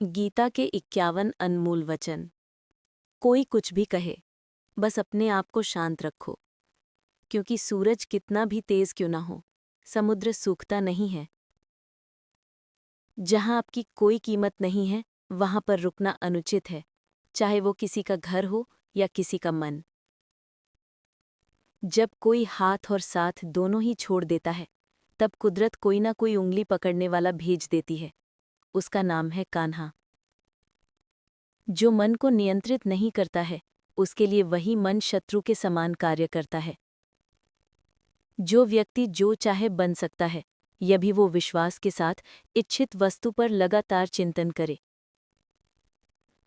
गीता के 51 अनमोल वचन। कोई कुछ भी कहे, बस अपने आप को शांत रखो, क्योंकि सूरज कितना भी तेज क्यों ना हो, समुद्र सूखता नहीं है। जहां आपकी कोई कीमत नहीं है, वहां पर रुकना अनुचित है, चाहे वो किसी का घर हो या किसी का मन। जब कोई हाथ और साथ दोनों ही छोड़ देता है, तब कुदरत कोई ना कोई उंगली पकड़ने वाला भेज देती है। उसका नाम है कान्हा। जो मन को नियंत्रित नहीं करता है, उसके लिए वही मन शत्रु के समान कार्य करता है। जो व्यक्ति जो चाहे बन सकता है, यह भी वो विश्वास के साथ इच्छित वस्तु पर लगातार चिंतन करे।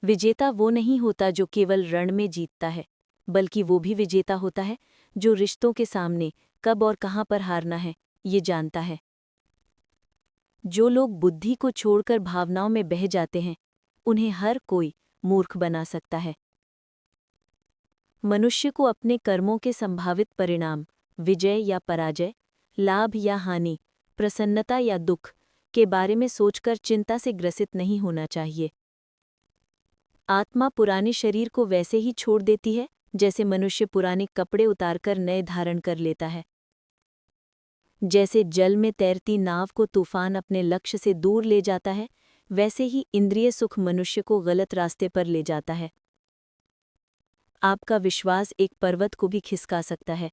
विजेता वो नहीं होता जो केवल रण में जीतता है, बल्कि वो भी विजेता होता है जो रिश्तों के सामने कब और कहाँ पर हारना है, ये जानता है। जो लोग बुद्धि को छोड़कर भावनाओं में बह जाते हैं, उन्हें हर कोई मूर्ख बना सकता है। मनुष्य को अपने कर्मों के संभावित परिणाम, विजय या पराजय, लाभ या हानि, प्रसन्नता या दुख के बारे में सोचकर चिंता से ग्रसित नहीं होना चाहिए। आत्मा पुराने शरीर को वैसे ही छोड़ देती है जैसे मनुष्य पुराने कपड़े उतारकर नए धारण कर लेता है। जैसे जल में तैरती नाव को तूफान अपने लक्ष्य से दूर ले जाता है, वैसे ही इंद्रिय सुख मनुष्य को गलत रास्ते पर ले जाता है। आपका विश्वास एक पर्वत को भी खिसका सकता है,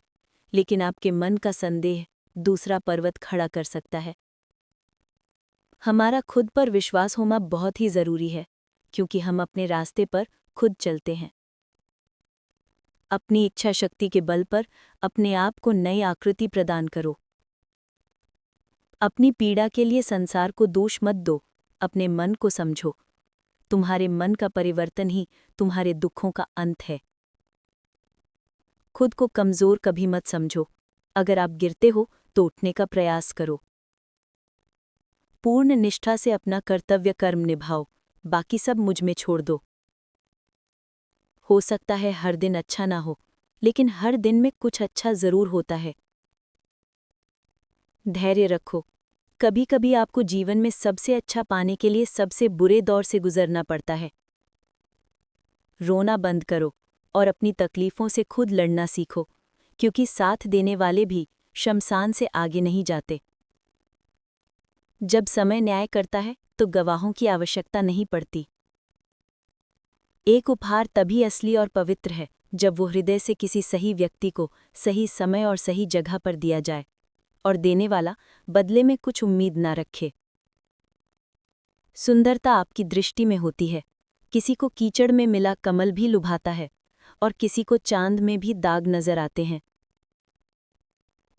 लेकिन आपके मन का संदेह दूसरा पर्वत खड़ा कर सकता है। हमारा खुद पर विश्वास होना बहुत ही जरूरी है, क्योंकि हम अपने रास्ते पर खुद चलते हैं। अपनी इच्छा शक्ति के बल पर अपने आप को नई आकृति प्रदान करो। अपनी पीड़ा के लिए संसार को दोष मत दो, अपने मन को समझो। तुम्हारे मन का परिवर्तन ही तुम्हारे दुखों का अंत है। खुद को कमजोर कभी मत समझो। अगर आप गिरते हो तो उठने का प्रयास करो। पूर्ण निष्ठा से अपना कर्तव्य कर्म निभाओ, बाकी सब मुझ में छोड़ दो। हो सकता है हर दिन अच्छा ना हो, लेकिन हर दिन में कुछ अच्छा जरूर होता है। धैर्य रखो। कभी कभी आपको जीवन में सबसे अच्छा पाने के लिए सबसे बुरे दौर से गुजरना पड़ता है। रोना बंद करो और अपनी तकलीफों से खुद लड़ना सीखो, क्योंकि साथ देने वाले भी शमशान से आगे नहीं जाते। जब समय न्याय करता है तो गवाहों की आवश्यकता नहीं पड़ती। एक उपहार तभी असली और पवित्र है जब वो हृदय से किसी सही व्यक्ति को सही समय और सही जगह पर दिया जाए, और देने वाला बदले में कुछ उम्मीद ना रखे। सुंदरता आपकी दृष्टि में होती है। किसी को कीचड़ में मिला कमल भी लुभाता है, और किसी को चांद में भी दाग नजर आते हैं।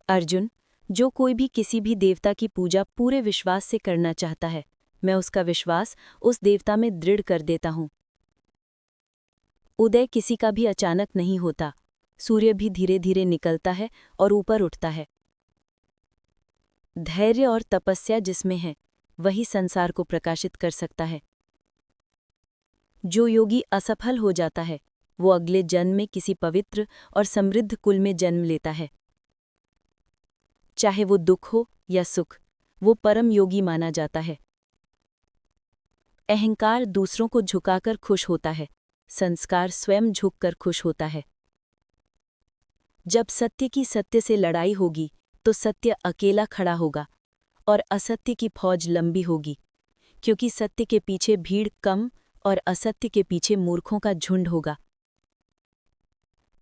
अर्जुन, जो कोई भी किसी भी देवता की पूजा पूरे विश्वास से करना चाहता है, मैं उसका विश्वास उस देवता में दृढ़ कर देता हूँ। उदय किसी का भी अचानक नहीं होता। सूर्य भी धीरे धीरे निकलता है और ऊपर उठता है। धैर्य और तपस्या जिसमें है, वही संसार को प्रकाशित कर सकता है। जो योगी असफल हो जाता है, वो अगले जन्म में किसी पवित्र और समृद्ध कुल में जन्म लेता है। चाहे वो दुख हो या सुख, वो परम योगी माना जाता है। अहंकार दूसरों को झुकाकर खुश होता है, संस्कार स्वयं झुककर खुश होता है। जब सत्य की सत्य से लड़ाई होगी, तो सत्य अकेला खड़ा होगा और असत्य की फौज लंबी होगी, क्योंकि सत्य के पीछे भीड़ कम और असत्य के पीछे मूर्खों का झुंड होगा।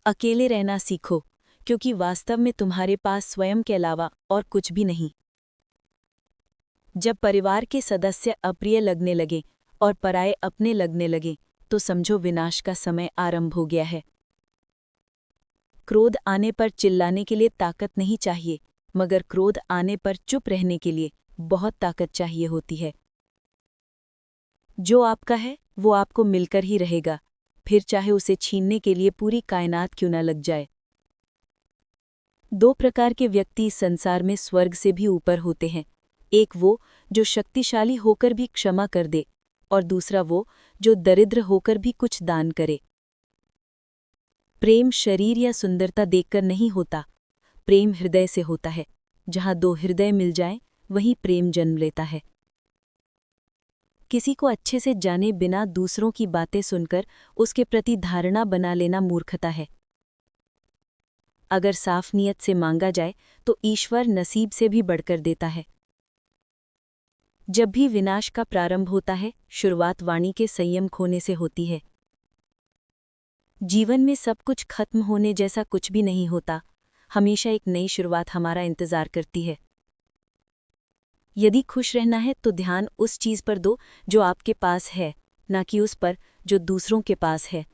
अकेले रहना सीखो, क्योंकि वास्तव में तुम्हारे पास स्वयं के अलावा और कुछ भी नहीं। जब परिवार के सदस्य अप्रिय लगने लगे और पराये अपने लगने लगे, तो समझो विनाश का समय आरंभ हो गया है। क्रोध आने पर चिल्लाने के लिए ताकत नहीं चाहिए, मगर क्रोध आने पर चुप रहने के लिए बहुत ताकत चाहिए होती है। जो आपका है वो आपको मिलकर ही रहेगा, फिर चाहे उसे छीनने के लिए पूरी कायनात क्यों न लग जाए। दो प्रकार के व्यक्ति संसार में स्वर्ग से भी ऊपर होते हैं। एक वो जो शक्तिशाली होकर भी क्षमा कर दे, और दूसरा वो जो दरिद्र होकर भी कुछ दान करे। प्रेम शरीर या सुंदरता देखकर नहीं होता, प्रेम हृदय से होता है। जहाँ दो हृदय मिल जाएं, वहीं प्रेम जन्म लेता है। किसी को अच्छे से जाने बिना दूसरों की बातें सुनकर उसके प्रति धारणा बना लेना मूर्खता है। अगर साफ नियत से मांगा जाए तो ईश्वर नसीब से भी बढ़कर देता है। जब भी विनाश का प्रारंभ होता है, शुरुआत वाणी के संयम खोने से होती है। जीवन में सब कुछ खत्म होने जैसा कुछ भी नहीं होता, हमेशा एक नई शुरुआत हमारा इंतजार करती है। यदि खुश रहना है तो ध्यान उस चीज पर दो जो आपके पास है, ना कि उस पर जो दूसरों के पास है।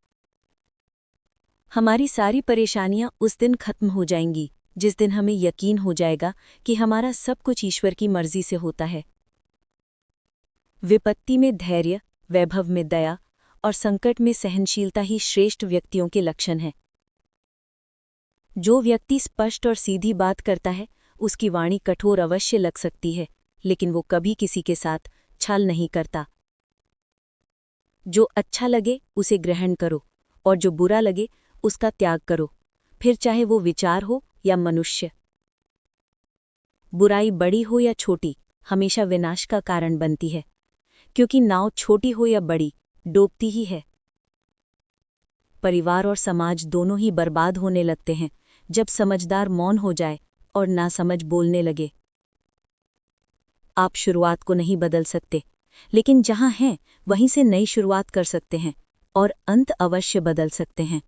हमारी सारी परेशानियां उस दिन खत्म हो जाएंगी जिस दिन हमें यकीन हो जाएगा कि हमारा सब कुछ ईश्वर की मर्जी से होता है। विपत्ति में धैर्य, वैभव में दया और संकट में सहनशीलता ही श्रेष्ठ व्यक्तियों के लक्षण हैं। जो व्यक्ति स्पष्ट और सीधी बात करता है, उसकी वाणी कठोर अवश्य लग सकती है, लेकिन वो कभी किसी के साथ छल नहीं करता। जो अच्छा लगे उसे ग्रहण करो और जो बुरा लगे उसका त्याग करो, फिर चाहे वो विचार हो या मनुष्य। बुराई बड़ी हो या छोटी, हमेशा विनाश का कारण बनती है, क्योंकि नाव छोटी हो या बड़ी, डूबती ही है। परिवार और समाज दोनों ही बर्बाद होने लगते हैं जब समझदार मौन हो जाए और नासमझ बोलने लगे। आप शुरुआत को नहीं बदल सकते, लेकिन जहां हैं वहीं से नई शुरुआत कर सकते हैं और अंत अवश्य बदल सकते हैं।